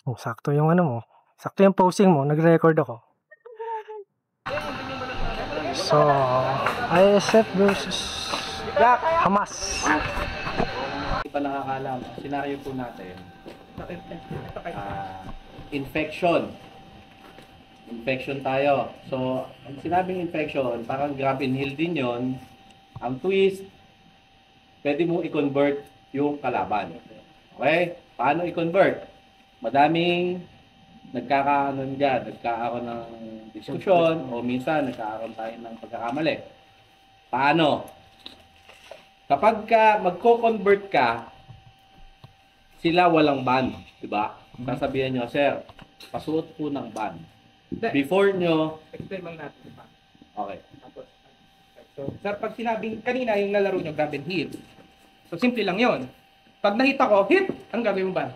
Oh, sakto yung ano mo. Sakto yung posing mo. Nag-record ako. So, ISF versus Hamas. Hindi pa nakakalam. Senaryo po natin. Infection. Infection tayo. So, ang sinabing infection, parang grab and heal din yon. Ang twist, pwede mo i-convert yung kalaban. Okay? Paano i-convert? Madaming nagkakaroon ng diskusyon o minsan nagkakaroon tayo ng pagkakamali. Paano? Kapag magko-convert ka, sila walang ban, di ba? Sasabihan nyo, sir, pasuot po ng ban. Before nyo, Explain lang natin pa. okay. So, sir, pag sinabing kanina yung nalaro nyo, grab and hit. So, simple lang yon. Pag na-hit ako, hit! Anong gagawin mo ba?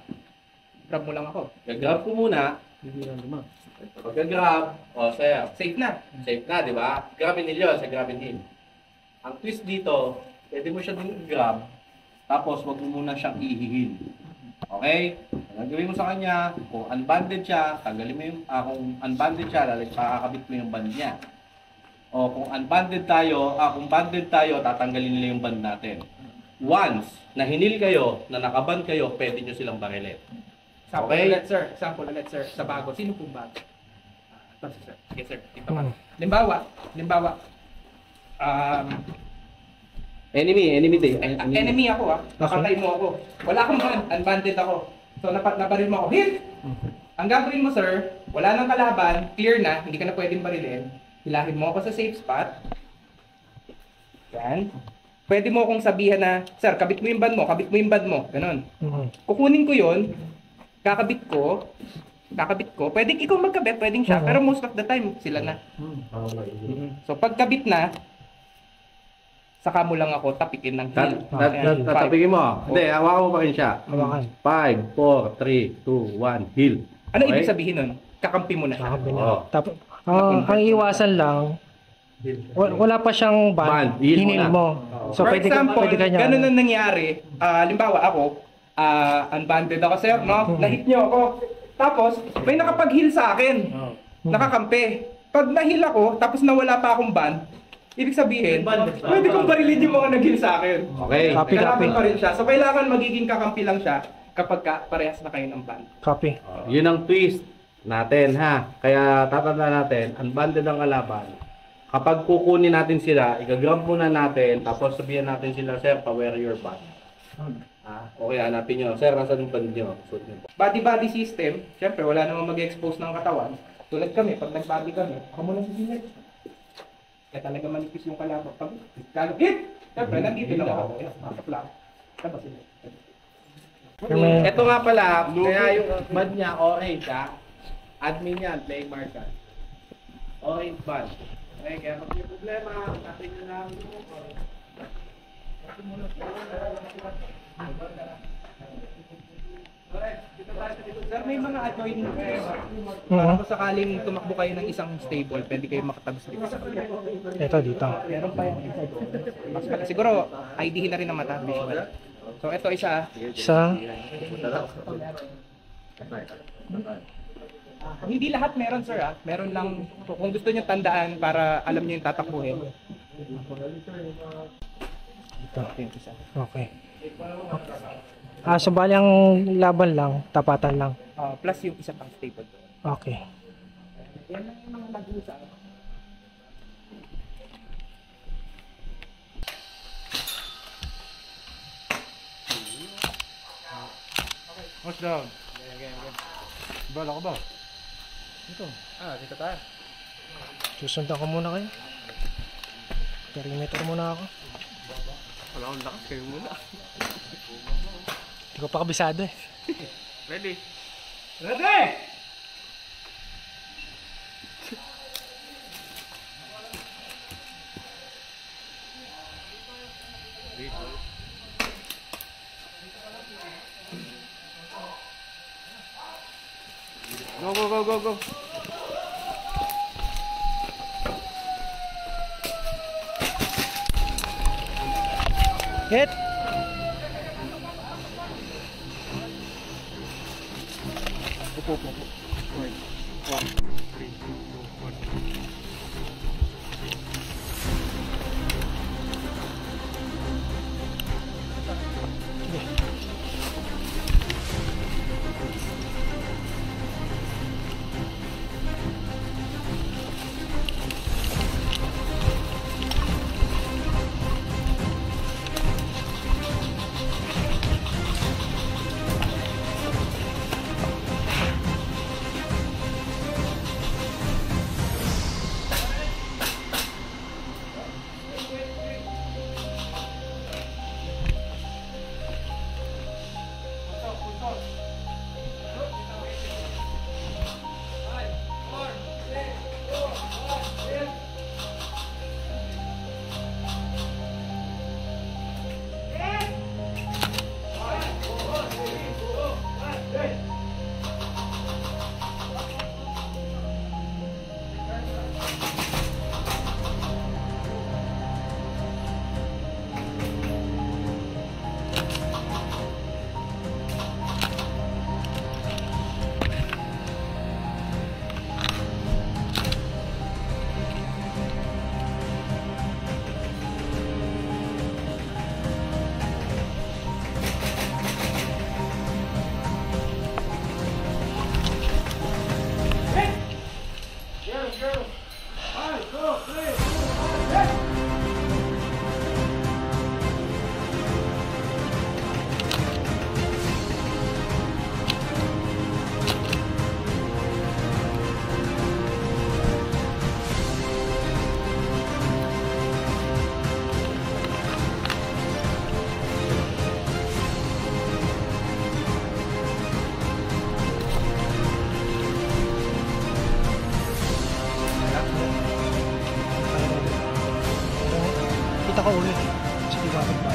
Grab mo lang ako. Gagrab ko muna. Pag gagrab, sir, Safe na. safe na, di ba? Grab and heal yun, sa grab and heal. Ang twist dito, pwede mo siya din grab, tapos wag mo muna siyang ihihil. Okay? Ang gagawin mo sa kanya, kung unbanded siya, tanggalin mo yung, kung unbanded siya, kakakabit mo yung band niya. O kung unbanded tayo, kung banded tayo, tatanggalin nila yung band natin. Once na hinil kayo, na nakaband kayo, pwede nyo silang barilin. Example Okay. ulit, sir. Example ulit, sir. Sa bago. Sino pong bago? Ito, sir. Sige, sir. Dito ka. Limbawa, Enemy day. enemy ako Napatay mo ako. Wala akong ban. Unbanded ako. So, nabaril mo ako. Hit! Ang gagawin mo, sir, wala nang kalaban, clear na, hindi ka na pwedeng barilin. Hilahin mo ako sa safe spot. Yan. Pwede mo akong sabihan na, sir, kabit mo yung band mo. Ganon. Kukunin ko yun, kakabit ko, pwedeng ikaw magkabit, pwedeng siya, pero most of the time, sila na. So, pagkabit na, saka mo lang ako tapikin ng heel. Tatapikin mo. Hindi, hawakan mo pa rin siya. Hawakan. 5, 4, 3, 2, 1, heal. Ano ibig sabihin nun? Kakampi mo na siya. Tapos, ang iwasan lang, wala pa siyang ban, hinil mo. So, For pwede example, ka niya. ganun ang nangyari. Halimbawa ako, unbanded ako, sir, no? Nahit niyo ako. Tapos, may nakapag-heal sa akin. Nakakampi. Pag na-heal ako, tapos nawala pa akong ban, ibig sabihin, pwede kong barilin yung mga nag-heal sa akin. Okay. Kalaban pa rin siya. So, kailangan magiging kakampi lang siya kapag parehas na kayo ng ban. Copy. Yun ang twist natin, ha? Kaya tatanda natin, unbanded ang kalaban. Kapag kukunin natin sila, igagrab muna natin, tapos sabihan natin sila, sir, pa-wear your band. Okay, hanapin nyo. Sir, nasa yung band nyo? Suit nyo. Body-body system, syempre wala namang mag-expose ng katawan. Tulad kami, pag nag-body kami, ako muna si Sinet. Kaya talaga manipis yung kalaban. Pag hit! Syempre, nandito lang ako. Masap lang. Tapos sila. Ito nga pala, kaya yung band niya, OA siya. Admin yan, playing marshal. OA band. Okay, kaya pag may problema, natin nyo lang Sir, may mga adjoining para kung sakaling tumakbo kayo ng isang stable, pwede kayo makatagos dito. Ito, dito. Meron pa yan. Siguro, ID na rin ang mata, visual. So, ito isa. Hindi lahat meron, sir. Meron lang, kung gusto nyo tandaan para alam nyo yung tatakbuhin. Ito. Okay. So bali ang laban lang, tapatan lang. Plus yung isa pang stable. Okay. Yan lang yung mga nag-uusap. What's down? Bala ko ba? Ito. Kita tayo. Susundan ko muna kayo. Perimeter muna ako. Wala akong lakas kayo muna. Hindi ko pa kabisado eh. Ready? Ready! Go, go, go, go, go. Hit! Upo. Wait. 1, 3, 2, 1. Kita ko ulit. Sige, bakit ba?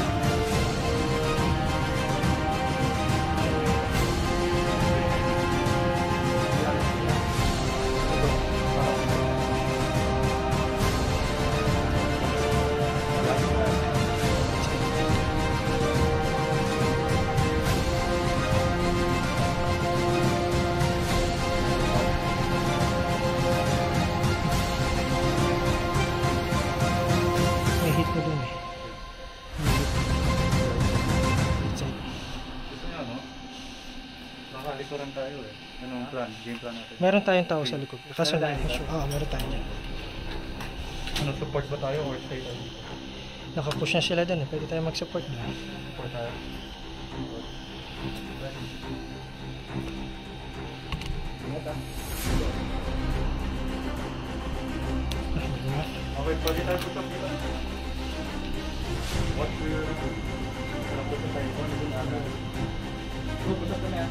May hit mo dun eh. Inside. Gusto niyo, no? Nakalikuran tayo eh. Anong plan? Game plan natin. Meron tayong tao sa likod. Kaso na sure. Meron tayo dyan. Ano, support ba tayo or stay tayo? Nakapush na sila dun eh. Pwede tayo mag-support na. Support tayo. Okay, pwede tayo putok dito. What we're doing? Parang putok tayo. Ano din ano? Putok kami ah.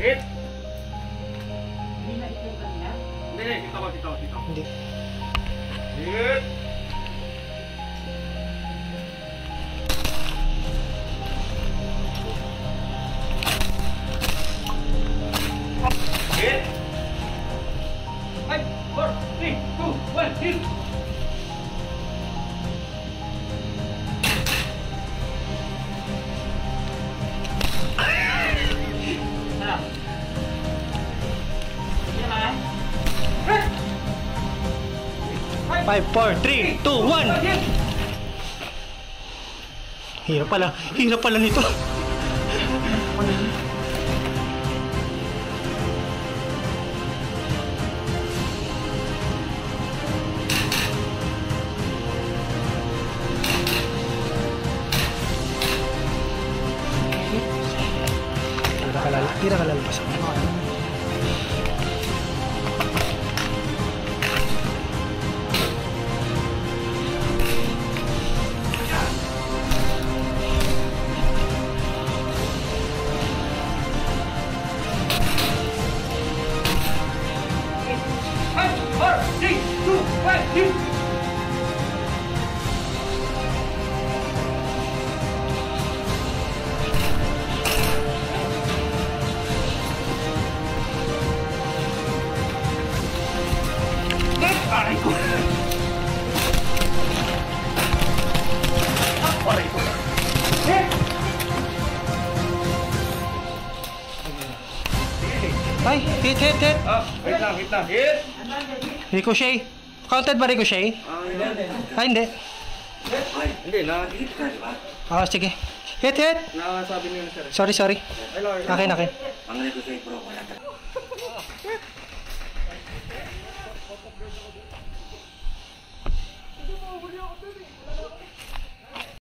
Hit! Hindi, kita ko. Hindi. Hit! Hit! 5, 4, 3, 2, 1, hit! Five, 4, 3, 2, 1. Hirap pala nito. Tira ka lalabas ako. Hit, hit, hit. Wait lang, hit! Ricochet. Counted ba ricochet? Ah, hindi. Hindi, na-hit ka, di ba? Ah, sige. Hit, hit. Nakasabi niyo na sir. Sorry, sorry. Akin, akin. Ang ricochet bro, wala ka.